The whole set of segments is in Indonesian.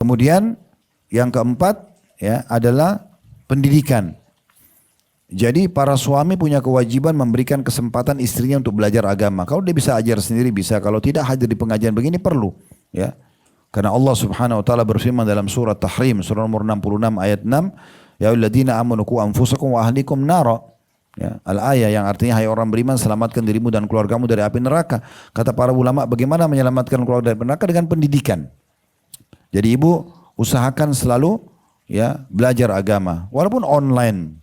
Kemudian yang keempat ya adalah pendidikan. Jadi para suami punya kewajiban memberikan kesempatan istrinya untuk belajar agama. Kalau dia bisa ajar sendiri bisa, kalau tidak hadir di pengajian begini perlu, ya. Karena Allah Subhanahu wa taala berfirman dalam surah Tahrim, surah nomor 66 ayat 6, ya ayyuhalladzina amanu qu anfusakum wa ahlikum nara. Ya, al-ayah yang artinya hai orang beriman selamatkan dirimu dan keluargamu dari api neraka. Kata para ulama, bagaimana menyelamatkan keluarga dari neraka? Dengan pendidikan. Jadi ibu usahakan selalu ya belajar agama walaupun online.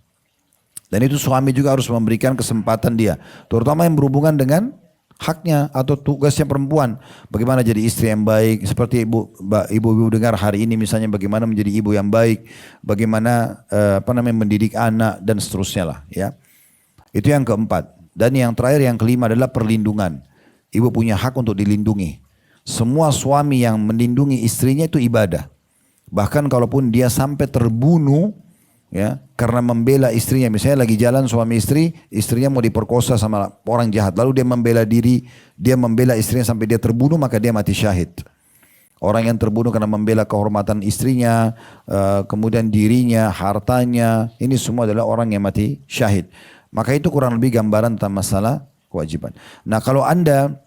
Dan itu suami juga harus memberikan kesempatan dia, terutama yang berhubungan dengan haknya atau tugasnya perempuan. Bagaimana jadi istri yang baik, seperti ibu-ibu dengar hari ini misalnya, bagaimana menjadi ibu yang baik, bagaimana mendidik anak dan seterusnya lah ya. Itu yang keempat. Dan yang terakhir, yang kelima adalah perlindungan. Ibu punya hak untuk dilindungi. Semua suami yang melindungi istrinya itu ibadah. Bahkan kalaupun dia sampai terbunuh ya karena membela istrinya, misalnya lagi jalan suami istri, istrinya mau diperkosa sama orang jahat, lalu dia membela diri, dia membela istrinya sampai dia terbunuh, maka dia mati syahid. Orang yang terbunuh karena membela kehormatan istrinya, kemudian dirinya, hartanya, ini semua adalah orang yang mati syahid. Maka itu kurang lebih gambaran tentang masalah kewajiban. Nah, kalau Anda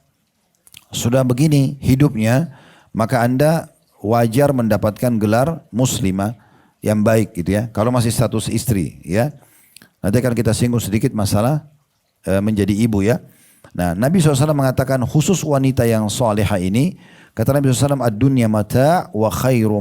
sudah begini hidupnya, maka Anda wajar mendapatkan gelar muslimah yang baik gitu ya. Kalau masih status istri ya. Nanti akan kita singgung sedikit masalah menjadi ibu ya. Nah, Nabi SAW mengatakan khusus wanita yang salihah ini, kata Nabi SAW, ad-dunya mata' wa khairu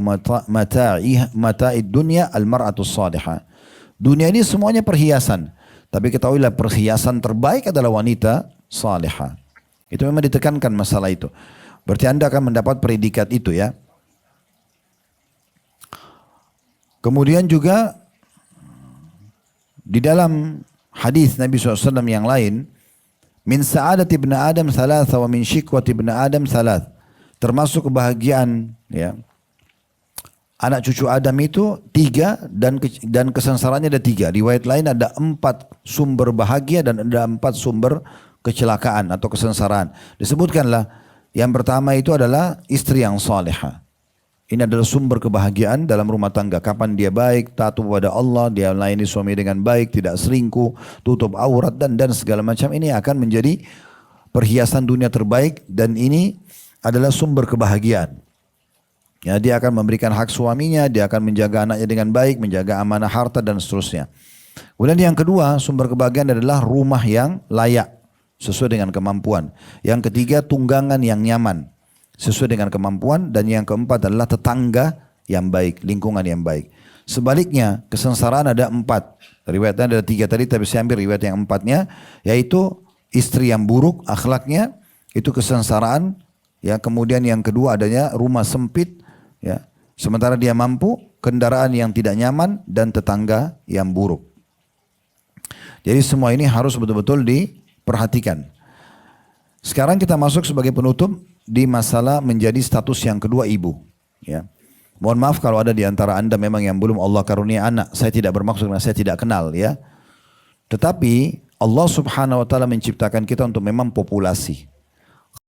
mata'id dunya al-mar'atus salihah. Dunia ini semuanya perhiasan, tapi ketahuilah perhiasan terbaik adalah wanita salihah. Itu memang ditekankan masalah itu. Berarti Anda akan mendapat predikat itu ya. Kemudian juga di dalam hadis Nabi SAW yang lain, min sa'adati ibn Adam thalatha wa min syikwati ibn Adam thalath. Termasuk kebahagiaan ya, anak cucu Adam itu 3 dan kesengsaraannya ada 3. Riwayat lain ada 4 sumber bahagia dan ada 4 sumber kecelakaan atau kesengsaraan. Disebutkanlah yang pertama itu adalah istri yang salihah. Ini adalah sumber kebahagiaan dalam rumah tangga. Kapan dia baik, taat kepada Allah, dia melayani suami dengan baik, tidak selingkuh, tutup aurat dan segala macam, ini akan menjadi perhiasan dunia terbaik, dan ini adalah sumber kebahagiaan. Ya, dia akan memberikan hak suaminya, dia akan menjaga anaknya dengan baik, menjaga amanah harta dan seterusnya. Kemudian yang kedua, sumber kebahagiaan adalah rumah yang layak sesuai dengan kemampuan. Yang ketiga, tunggangan yang nyaman sesuai dengan kemampuan, dan yang keempat adalah tetangga yang baik, lingkungan yang baik. Sebaliknya, kesengsaraan ada 4. Riwayatnya ada 3 tadi, tapi saya ambil riwayat yang 4-nya, yaitu istri yang buruk akhlaknya, itu kesengsaraan. Ya, kemudian yang kedua adanya rumah sempit, ya, sementara dia mampu, kendaraan yang tidak nyaman, dan tetangga yang buruk. Jadi semua ini harus betul-betul diperhatikan. Sekarang kita masuk sebagai penutup di masalah menjadi status yang kedua ibu. Ya. Mohon maaf kalau ada di antara Anda memang yang belum Allah karunia anak. Saya tidak bermaksud karena saya tidak kenal ya. Tetapi Allah Subhanahu wa taala menciptakan kita untuk memang populasi.